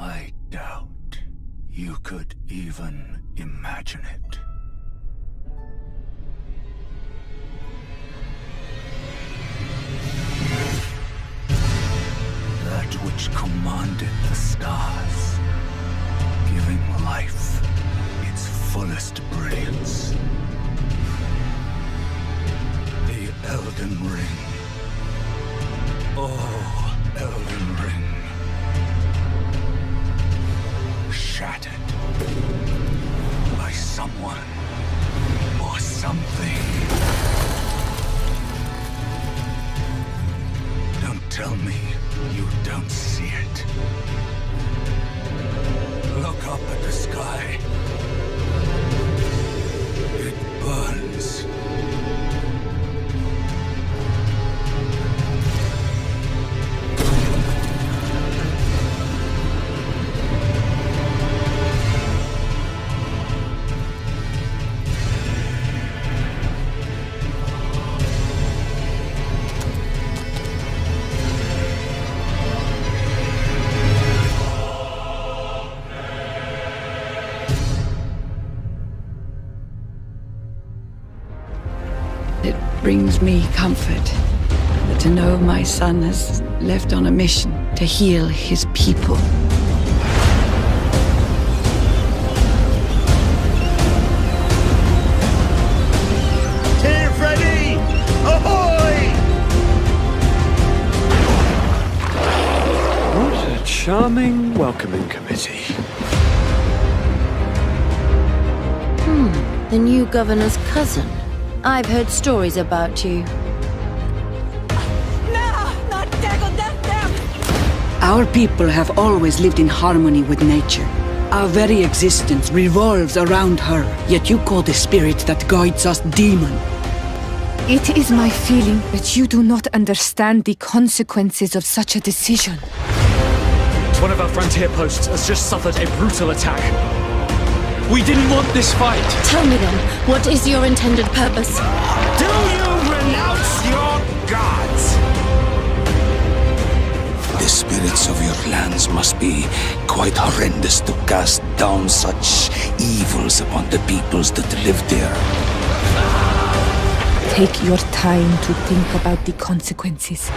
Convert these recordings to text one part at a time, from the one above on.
I doubt you could even imagine it. That which commanded the stars, giving life its fullest brilliance. The Elden Ring. Oh, Elden Ring. Shattered by someone or something. Don't tell me you don't see it. Look up at the sky. It burns. It brings me comfort to know my son has left on a mission to heal his people. Team Freddy! Ahoy! What a charming welcoming committee. The new governor's cousin. I've heard stories about you. Our people have always lived in harmony with nature. Our very existence revolves around her, yet you call the spirit that guides us demon. It is my feeling that you do not understand the consequences of such a decision. One of our frontier posts has just suffered a brutal attack. We didn't want this fight. Tell me then, what is your intended purpose? Do you renounce your gods? The spirits of your lands must be quite horrendous to cast down such evils upon the peoples that live there. Take your time to think about the consequences.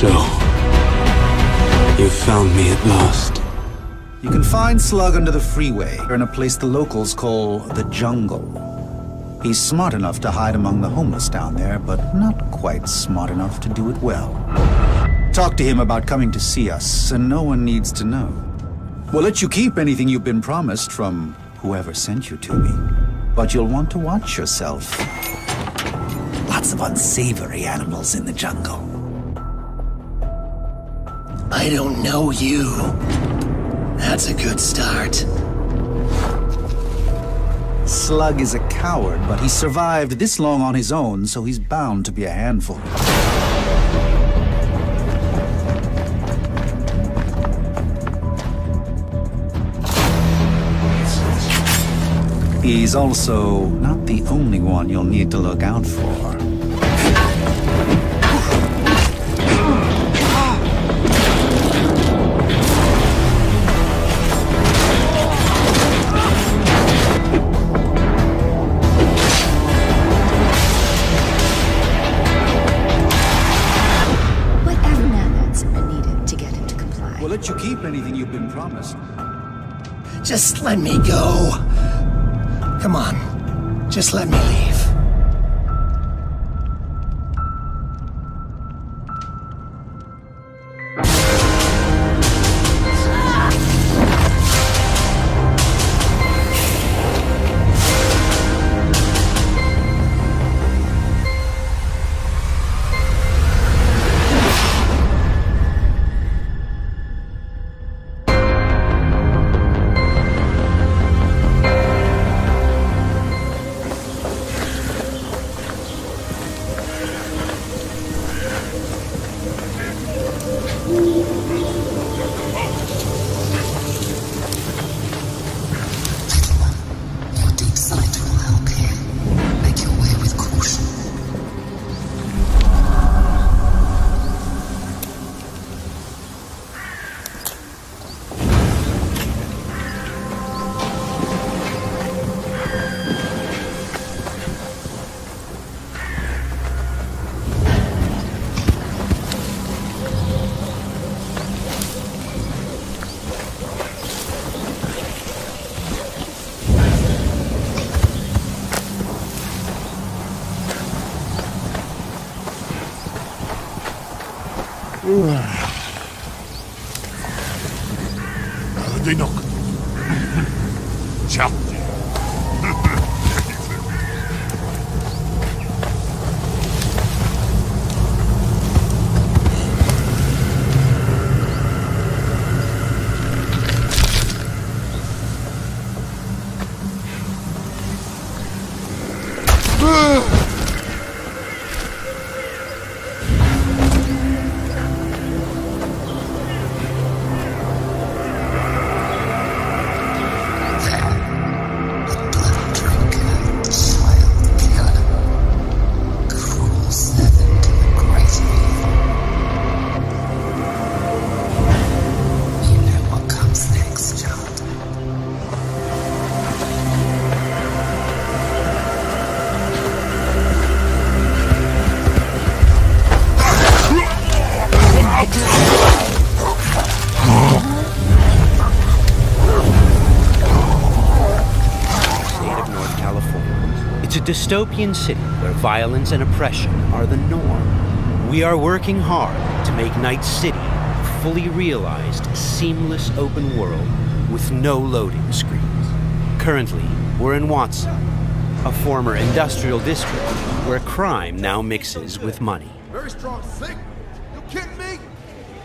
So, you found me at last. You can find Slug under the freeway, in a place the locals call the jungle. He's smart enough to hide among the homeless down there, but not quite smart enough to do it well. Talk to him about coming to see us, and no one needs to know. We'll let you keep anything you've been promised from whoever sent you to me. But you'll want to watch yourself. Lots of unsavory animals in the jungle. I don't know you. That's a good start. Slug is a coward, but he survived this long on his own, so he's bound to be a handful. He's also not the only one you'll need to look out for. Let you keep anything you've been promised. Just let me go. Come on, just let me leave. Dinok. Ciao. Dystopian city where violence and oppression are the norm. We are working hard to make Night City a fully realized, seamless open world with no loading screens. Currently, we're in Watson, a former industrial district where crime now mixes with money. Very strong signal. You kidding me?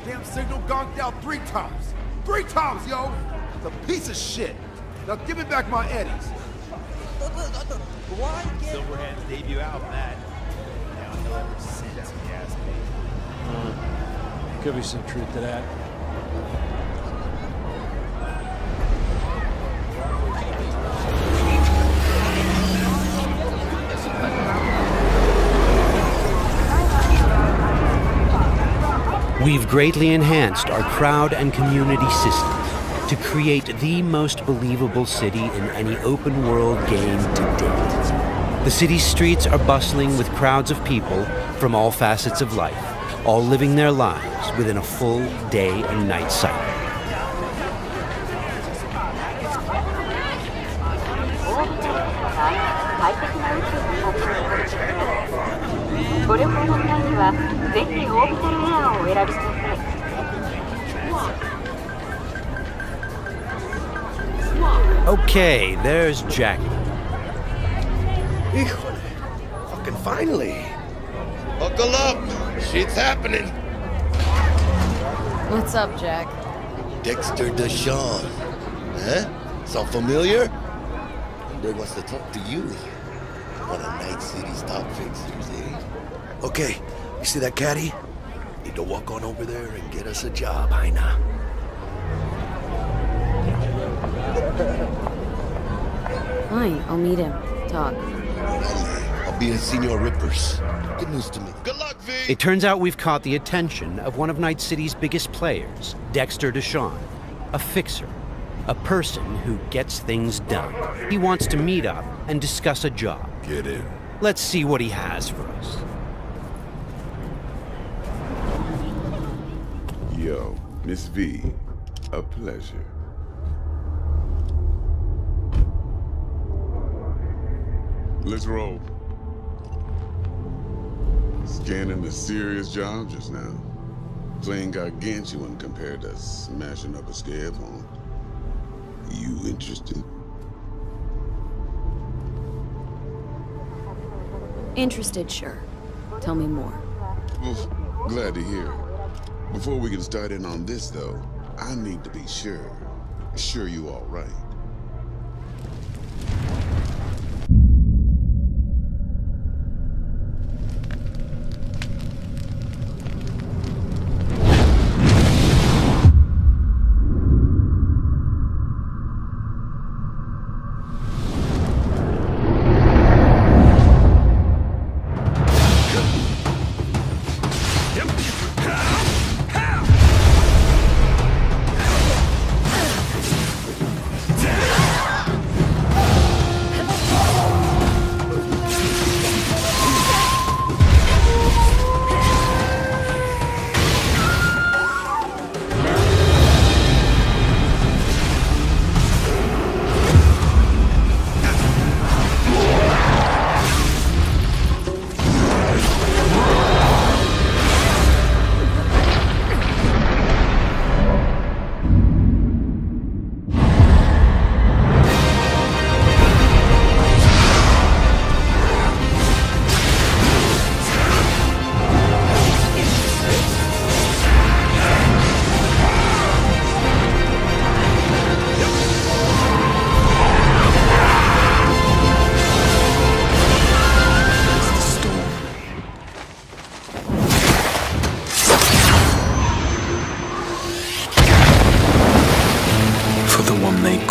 Damn signal gonked out 3 times. 3 times, yo! It's a piece of shit. Now give me back my eddies. Silverhand's debut album, that. Now he'll ever since he asked me. Could be some truth to that. We've greatly enhanced our crowd and community systems to create the most believable city in any open-world game to date. The city's streets are bustling with crowds of people from all facets of life, all living their lives within a full day and night cycle. Okay, there's Jackie. Fucking finally. Buckle up. Shit's happening. What's up, Jack? Dexter Deshawn. Huh? Sound familiar? They wants to talk to you. One of Night City's top fixers, eh? Okay, you see that caddy? Need to walk on over there and get us a job, Heina. Fine, I'll meet him. Talk. I'll be in Senor Rippers. Good news to me. Good luck, V! It turns out we've caught the attention of one of Night City's biggest players, Dexter Deshawn, a fixer, a person who gets things done. He wants to meet up and discuss a job. Get in. Let's see what he has for us. Yo, Miss V, a pleasure. Let's roll. Scanning a serious job just now. Playing gargantuan compared to smashing up a scare phone. You interested? Interested, sure. Tell me more. Well, glad to hear it. Before we can start in on this, though, I need to be sure. Sure you all right.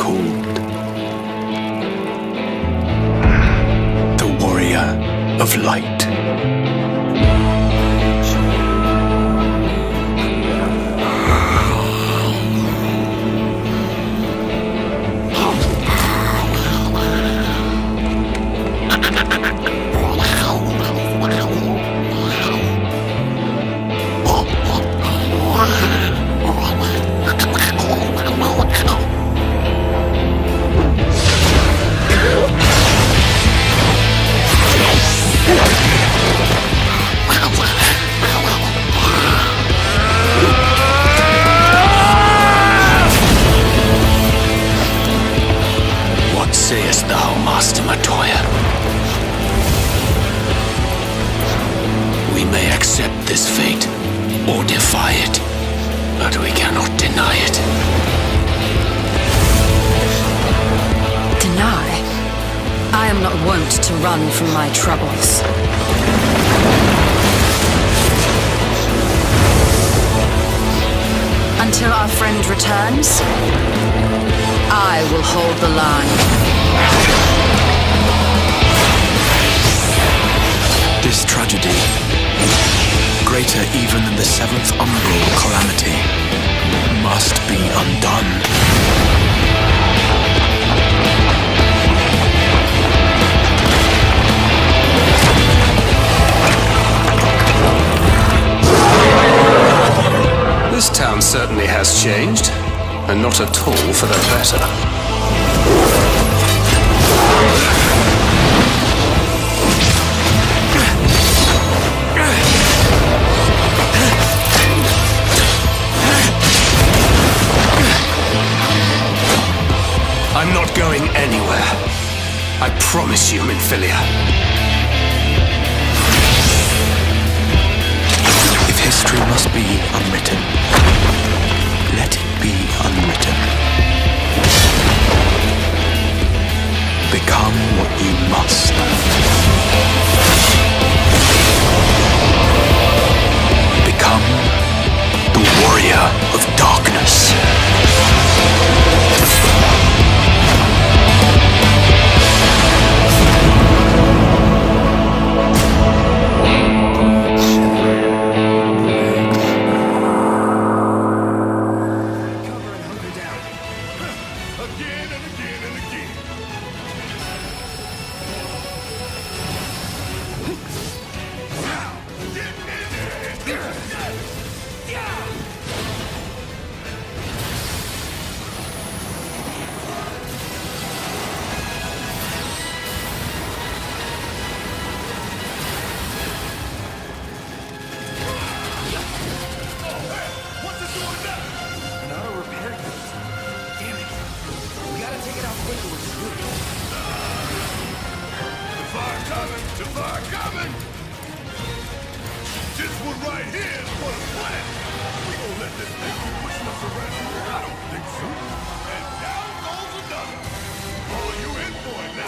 called the Warrior of Light. From my troubles. Until our friend returns, I will hold the line. This tragedy, greater even than the seventh umbral calamity, must be undone. This town certainly has changed, and not at all for the better. I'm not going anywhere. I promise you, Minfilia. If history must be unwritten, let it be unwritten. Become what you must. Become the warrior of darkness.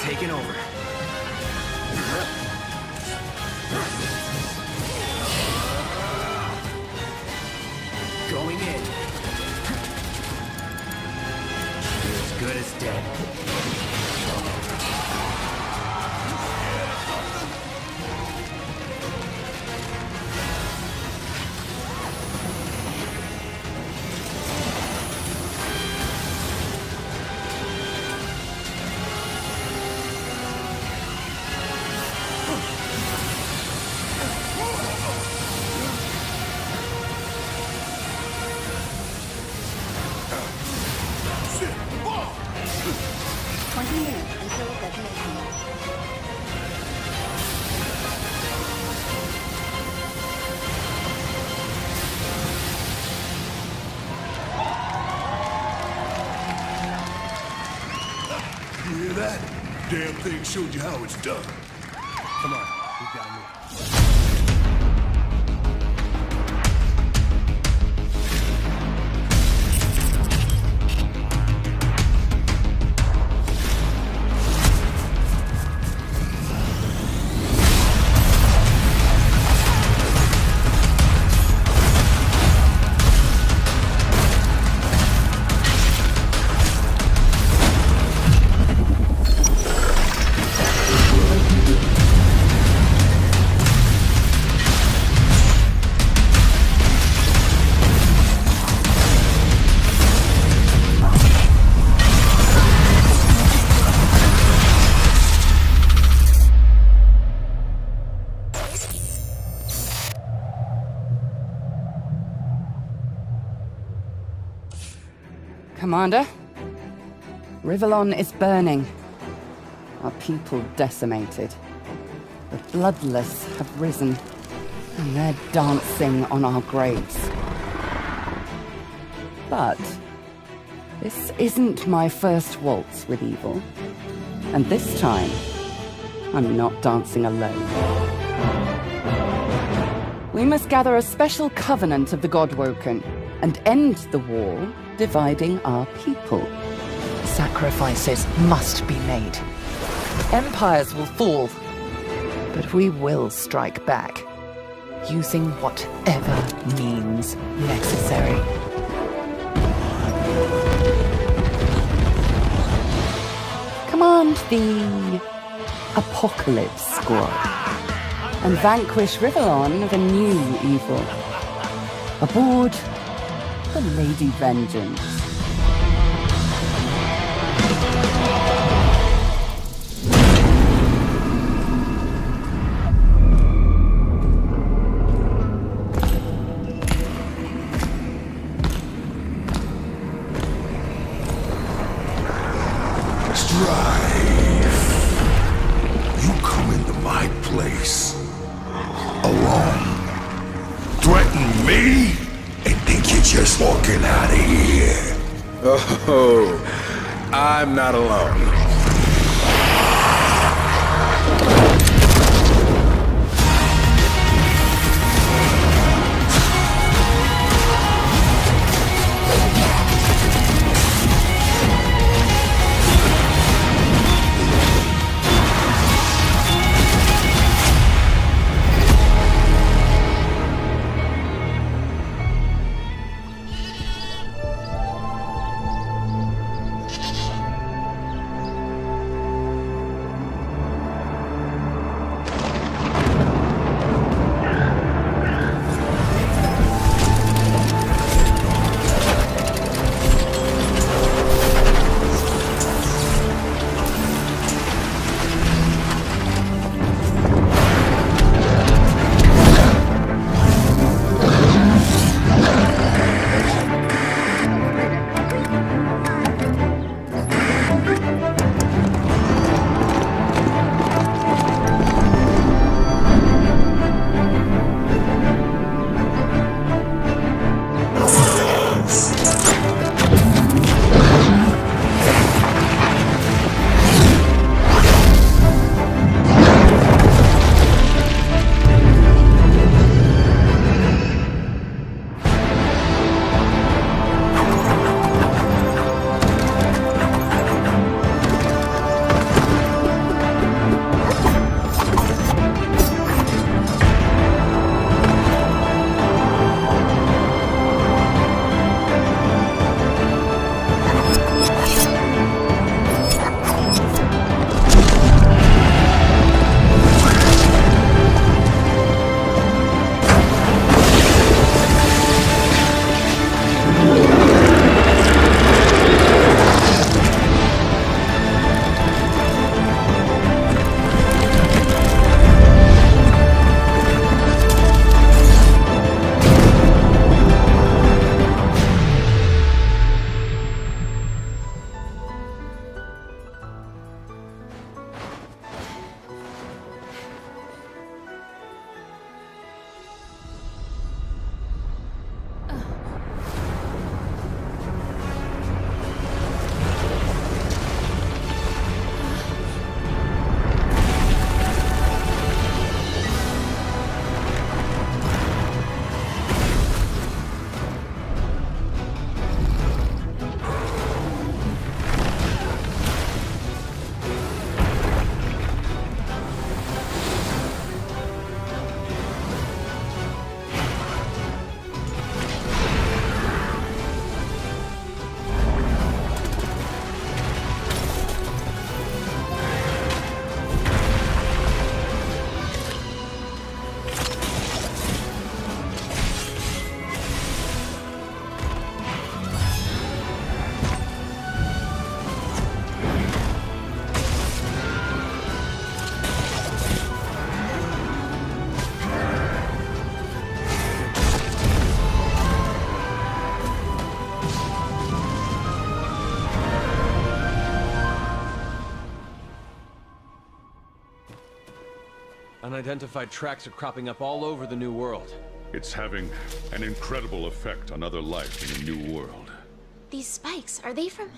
Taking over. Going in. You're as good as dead. That damn thing showed you how it's done. Come on, we gotta move. Commander, Rivellon is burning. Our people decimated. The bloodless have risen, and they're dancing on our graves. But this isn't my first waltz with evil. And this time, I'm not dancing alone. We must gather a special covenant of the Godwoken and end the war dividing our people. Sacrifices must be made. Empires will fall, but we will strike back, using whatever means necessary. Command the Apocalypse Squad and vanquish Rivellon of a new evil. Aboard the Lady Vengeance. Walking out of here. Oh, I'm not alone. Unidentified tracks are cropping up all over the New World. It's having an incredible effect on other life in the New World. These spikes, are they from...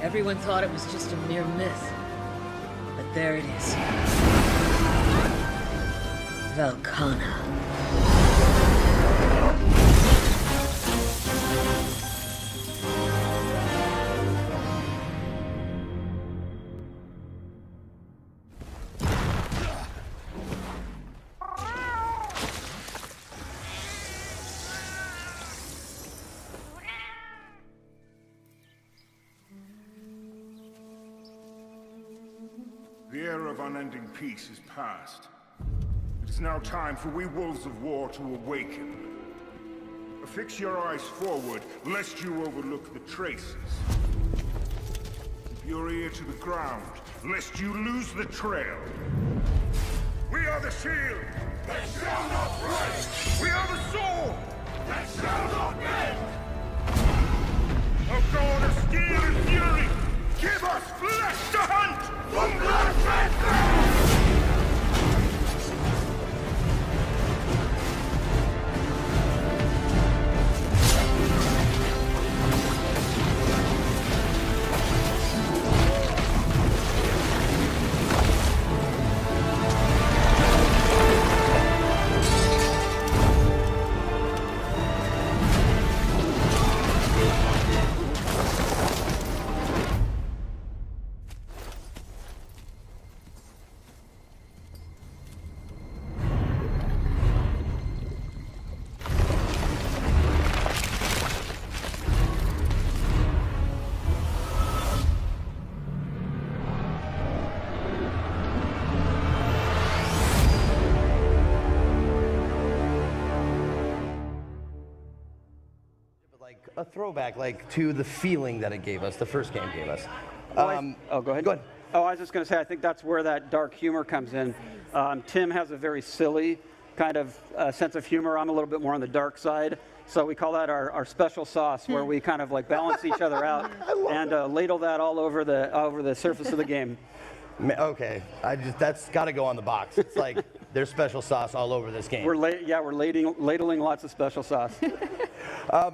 Everyone thought it was just a mere myth. But there it is. Velkhana. The era of unending peace is past. It is now time for we wolves of war to awaken. Affix your eyes forward, lest you overlook the traces. Keep your ear to the ground, lest you lose the trail. We are the shield that shall not break! We are the sword that shall not bend! O God of steel and fury, give us flesh to hunt! From blood a throwback, like, to the feeling that it gave us, the first game gave us. Go ahead. Go ahead. Oh, I was just going to say, I think that's where that dark humor comes in. Tim has a very silly kind of sense of humor. I'm a little bit more on the dark side. So we call that our special sauce, where we kind of like balance each other out and ladle that all over the surface of the game. Okay, that's got to go on the box. It's like there's special sauce all over this game. We're ladling lots of special sauce.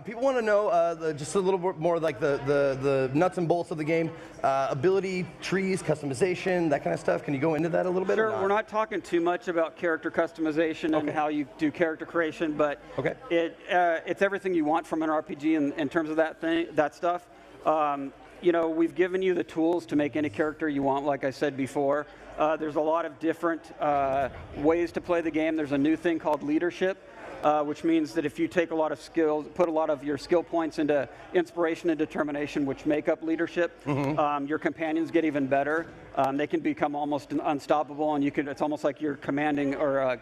People want to know just a little bit more like the nuts and bolts of the game, ability trees, customization, that kind of stuff. Can you go into that a little bit? Sure. We're not talking too much about character customization and how you do character creation, but it's everything you want from an RPG in terms of that stuff. You know, we've given you the tools to make any character you want, like I said before. There's a lot of different ways to play the game. There's a new thing called leadership, which means that if you take a lot of skills, put a lot of your skill points into inspiration and determination, which make up leadership, your companions get even better. They can become almost unstoppable, and it's almost like you're commanding or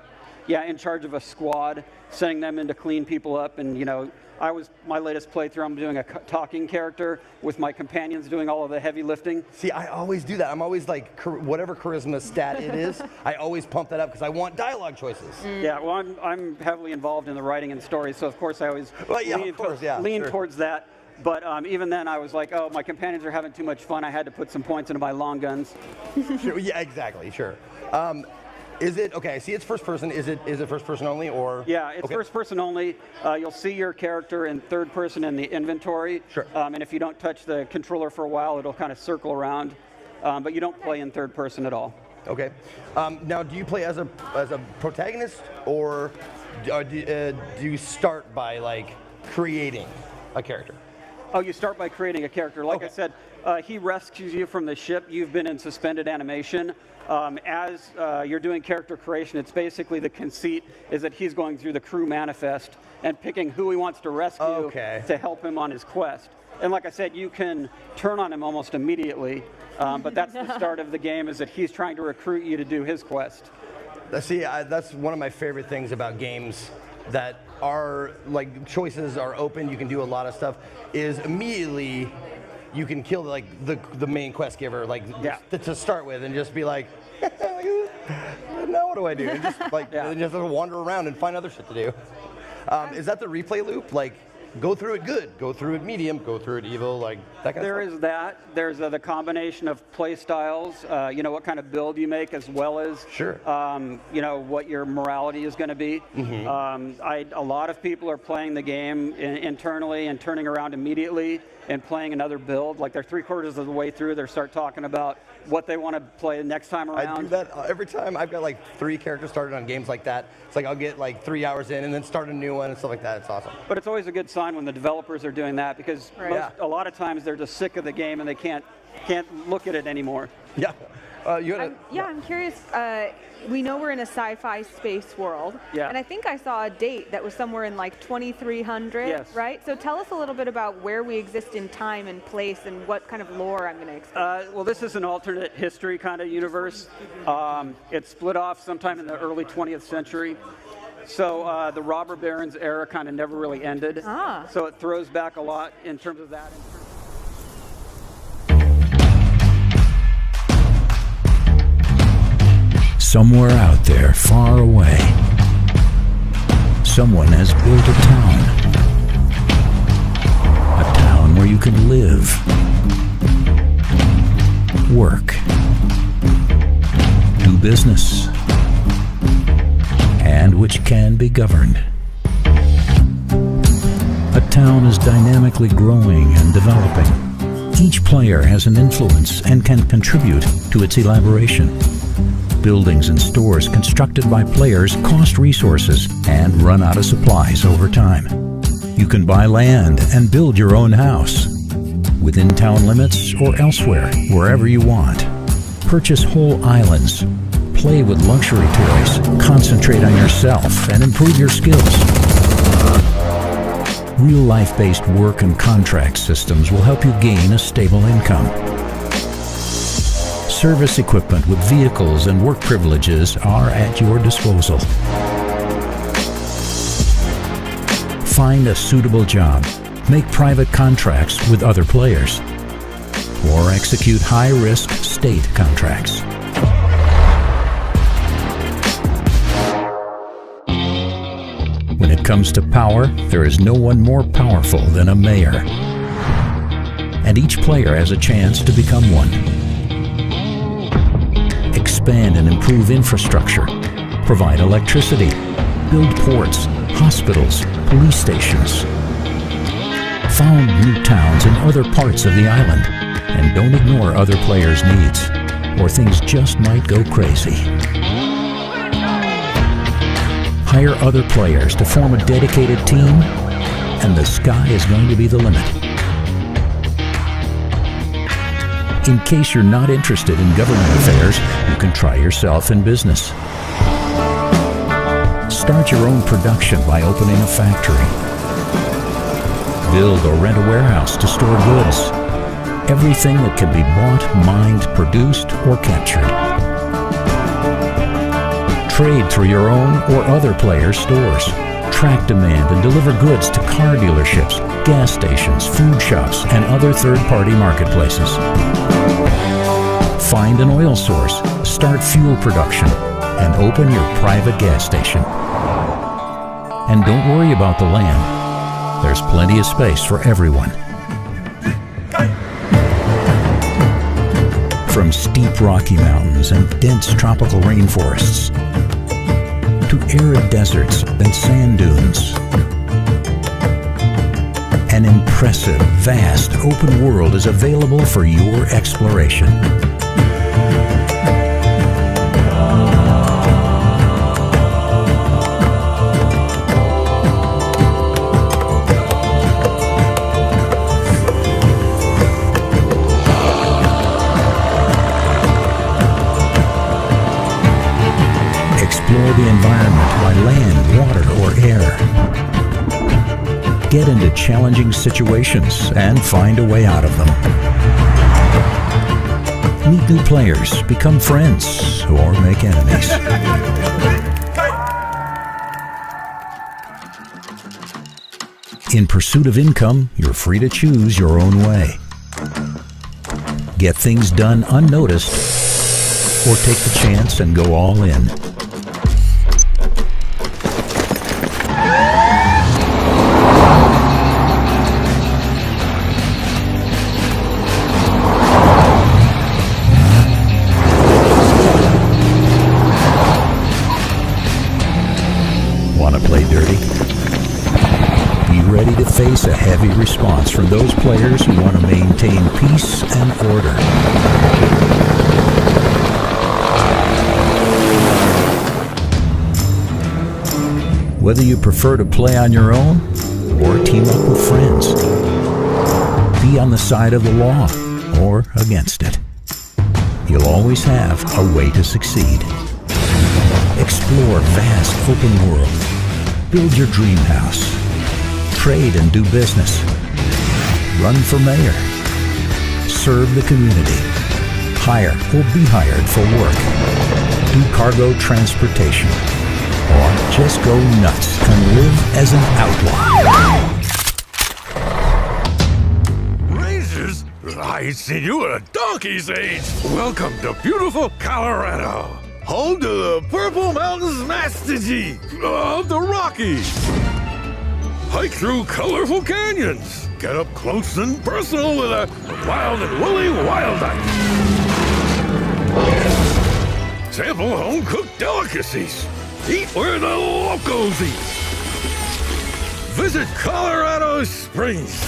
in charge of a squad, sending them in to clean people up. And, you know, my latest playthrough, I'm doing a talking character with my companions doing all of the heavy lifting. See, I always do that. I'm always like, whatever charisma stat it is, I always pump that up because I want dialogue choices. Yeah, well, I'm heavily involved in the writing and story, so of course I always lean towards that. But even then, I was like, oh, my companions are having too much fun. I had to put some points into my long guns. Sure, yeah, exactly, sure. Is it, okay, I see it's first person. Is it first person only, or? Yeah, it's first person only. You'll see your character in third person in the inventory. Sure. And if you don't touch the controller for a while, it'll kind of circle around. But you don't play in third person at all. Okay. Now, do you play as a protagonist, or do you start by, like, creating a character? Oh, you start by creating a character. Like I said, he rescues you from the ship. You've been in suspended animation. As you're doing character creation, it's basically the conceit is that he's going through the crew manifest and picking who he wants to rescue to help him on his quest. And like I said, you can turn on him almost immediately, but that's the start of the game, is that he's trying to recruit you to do his quest. See, that's one of my favorite things about games that are, like, choices are open, you can do a lot of stuff, is immediately you can kill, like, the main quest giver, like, to start with, and just be like, now what do I do? And just, like, and just wander around and find other shit to do. Is that the replay loop? Like, go through it good, go through it medium, go through it evil, like that kind of stuff? There is that. There's the combination of play styles, you know, what kind of build you make, as well as, you know, what your morality is going to be. A lot of people are playing the game internally and turning around immediately and playing another build. Like, they're 3/4 of the way through, they start talking about what they want to play next time around. I do that every time. I've got like 3 characters started on games like that. It's like I'll get like 3 hours in and then start a new one and stuff like that. It's awesome. But it's always a good sign when the developers are doing that, because a lot of times they're just sick of the game and they can't look at it anymore. Yeah. I'm curious. We know we're in a sci-fi space world, and I think I saw a date that was somewhere in like 2300, right? So tell us a little bit about where we exist in time and place, and what kind of lore I'm going to experience. Well, this is an alternate history kind of universe. It split off sometime in the early 20th century. So the robber barons era kind of never really ended. So it throws back a lot in terms of that. Somewhere out there, far away, someone has built a town. A town where you can live, work, do business, and which can be governed. A town is dynamically growing and developing. Each player has an influence and can contribute to its elaboration. Buildings and stores constructed by players cost resources and run out of supplies over time. You can buy land and build your own house, within town limits or elsewhere, wherever you want. Purchase whole islands, play with luxury toys, concentrate on yourself, and improve your skills. Real-life-based work and contract systems will help you gain a stable income. Service equipment with vehicles and work privileges are at your disposal. Find a suitable job, make private contracts with other players, or execute high-risk state contracts. When it comes to power, there is no one more powerful than a mayor. And each player has a chance to become one. Expand and improve infrastructure, provide electricity, build ports, hospitals, police stations. Found new towns in other parts of the island, and don't ignore other players' needs, or things just might go crazy. Hire other players to form a dedicated team, and the sky is going to be the limit. In case you're not interested in government affairs, you can try yourself in business. Start your own production by opening a factory. Build or rent a warehouse to store goods. Everything that can be bought, mined, produced, or captured. Trade through your own or other players' stores. Track demand and deliver goods to car dealerships, gas stations, food shops, and other third-party marketplaces. Find an oil source, start fuel production, and open your private gas station. And don't worry about the land. There's plenty of space for everyone. From steep Rocky Mountains and dense tropical rainforests, to arid deserts and sand dunes. An impressive, vast, open world is available for your exploration. Explore the environment by land, water, or air. get into challenging situations and find a way out of them. Meet new players, become friends, or make enemies. In pursuit of income, you're free to choose your own way. Get things done unnoticed, or take the chance and go all in. Want to play dirty? Be ready to face a heavy response from those players who want to maintain peace and order. Whether you prefer to play on your own or team up with friends, be on the side of the law or against it. You'll always have a way to succeed. Explore vast open world. Build your dream house. Trade and do business. Run for mayor. Serve the community. Hire or be hired for work. Do cargo transportation. Or just go nuts and live as an outlaw. Rangers? I see you at a donkey's age. Welcome to beautiful Colorado. Home to the Purple Mountains Master G of the Rockies. Hike through colorful canyons. Get up close and personal with a wild and woolly wild ice. Sample home-cooked delicacies. Eat where the locals eat. Visit Colorado Springs.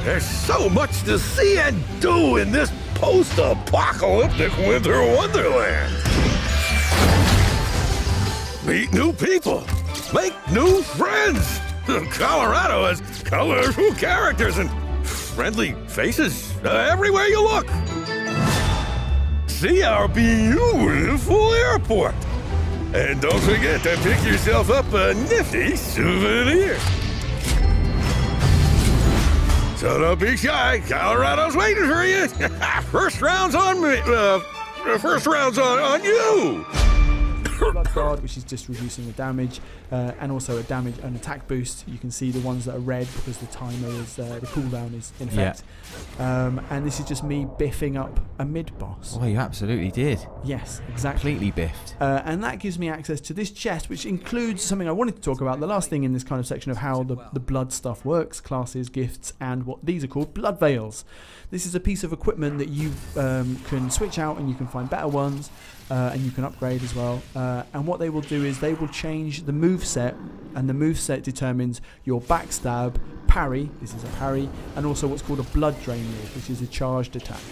There's so much to see and do in this post-apocalyptic winter wonderland. Meet new people. Make new friends. Colorado has colorful characters and friendly faces everywhere you look. See our beautiful airport. And don't forget to pick yourself up a nifty souvenir. So don't be shy. Colorado's waiting for you. First round's on me. First round's on you. Blood Guard, which is just reducing the damage, and also a damage and attack boost. You can see the ones that are red because the timer is the cooldown is in effect. Yeah. And this is just me biffing up a mid boss. Oh, you absolutely did. Yes, exactly. Completely biffed. And that gives me access to this chest, which includes something I wanted to talk about. The last thing in this kind of section of how the blood stuff works: classes, gifts, and what these are called blood veils. This is a piece of equipment that you can switch out, and you can find better ones. And you can upgrade as well. And what they will do is they will change the move set, and the move set determines your backstab, parry, this is a parry, and also what's called a blood drain move, which is a charged attack.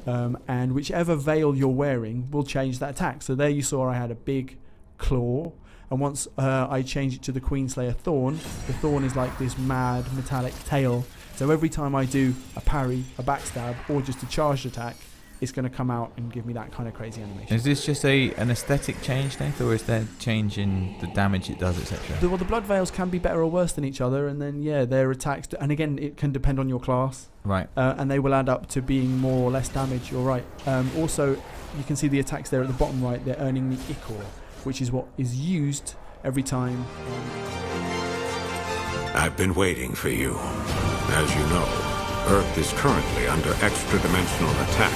And whichever veil you're wearing will change that attack. So there you saw I had a big claw, and once I change it to the Queenslayer Thorn, the Thorn is like this mad metallic tail. So every time I do a parry, a backstab, or just a charged attack, it's going to come out and give me that kind of crazy animation. Is this just an aesthetic change, Nathan, or is there change in the damage it does, etc.? Well, the blood veils can be better or worse than each other, and then their attacks, and again, it can depend on your class. Right. And they will add up to being more or less damage. You're right. Also, you can see the attacks there at the bottom right. They're earning the Ichor, which is what is used every time. I've been waiting for you. As you know, Earth is currently under extra-dimensional attack.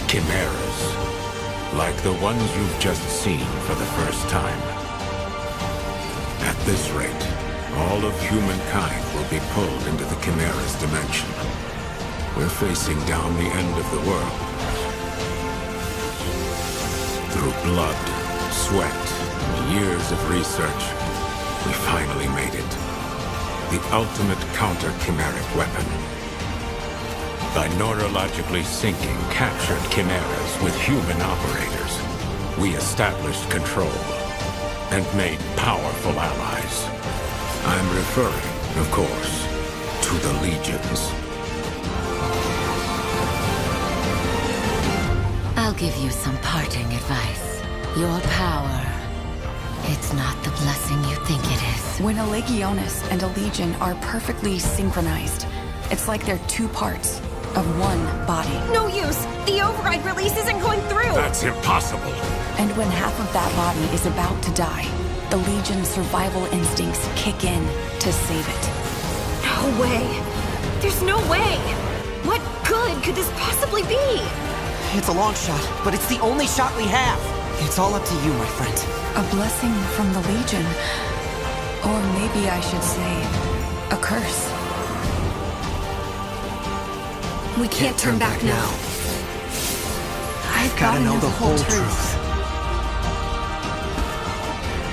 Chimeras, like the ones you've just seen for the first time. At this rate, all of humankind will be pulled into the Chimera's dimension. We're facing down the end of the world. Through blood, sweat, and years of research, we finally made it. The ultimate counter-chimeric weapon. By neurologically syncing captured chimeras with human operators, we established control and made powerful allies. I'm referring, of course, to the Legions. I'll give you some parting advice. Your power It's not the blessing you think it is. When a Legionis and a Legion are perfectly synchronized, it's like they're two parts of one body. No use! The override release isn't going through! That's impossible! And when half of that body is about to die, the Legion's survival instincts kick in to save it. No way! There's no way! What good could this possibly be? It's a long shot, but it's the only shot we have. It's all up to you, my friend. A blessing from the Legion. Or maybe I should say, a curse. We can't turn back now. I've gotta know the whole truth.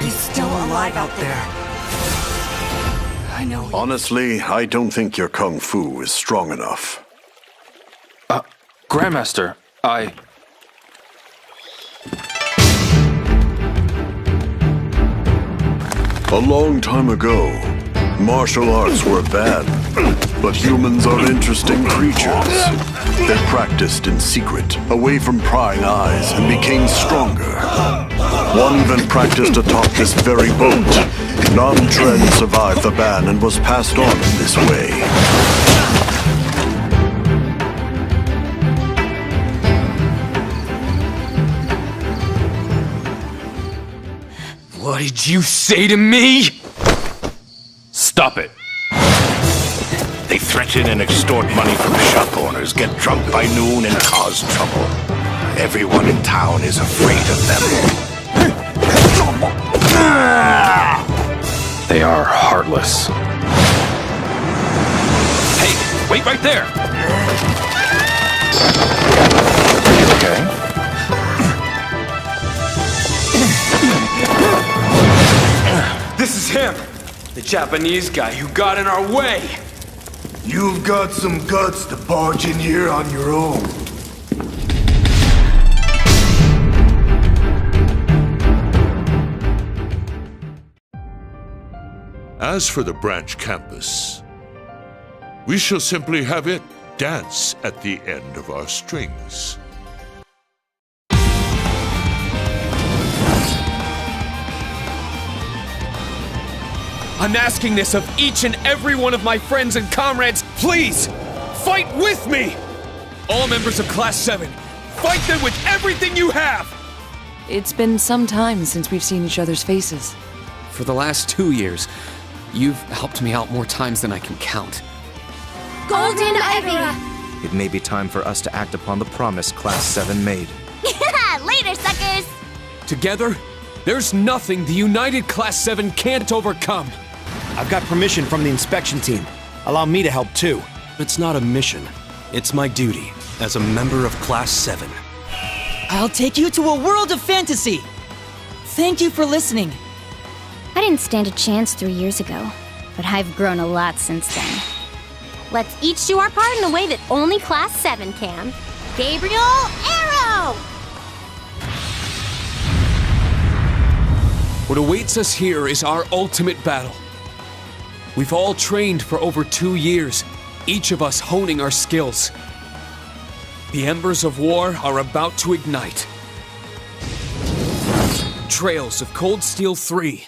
He's still alive out there. I know. Honestly, I don't think your kung fu is strong enough. Grandmaster, A long time ago, martial arts were bad, but humans are interesting creatures. They practiced in secret, away from prying eyes, and became stronger. One even practiced atop this very boat. Nam Tren survived the ban and was passed on in this way. What did you say to me? Stop it. They threaten and extort money from shop owners, get drunk by noon, and cause trouble. Everyone in town is afraid of them. They are heartless. Hey, wait right there! Are you okay? This is him! The Japanese guy who got in our way! You've got some guts to barge in here on your own. As for the branch campus, we shall simply have it dance at the end of our strings. I'm asking this of each and every one of my friends and comrades. Please, fight with me! All members of Class 7, fight them with everything you have! It's been some time since we've seen each other's faces. For the last 2 years, you've helped me out more times than I can count. Golden Ivy! It may be time for us to act upon the promise Class 7 made. Later, suckers! Together, there's nothing the United Class 7 can't overcome. I've got permission from the inspection team. Allow me to help too. It's not a mission. It's my duty as a member of Class 7. I'll take you to a world of fantasy! Thank you for listening. I didn't stand a chance 3 years ago, but I've grown a lot since then. Let's each do our part in a way that only Class 7 can. Gabriel, arrow! What awaits us here is our ultimate battle. We've all trained for over 2 years, each of us honing our skills. The embers of war are about to ignite. Trails of Cold Steel 3.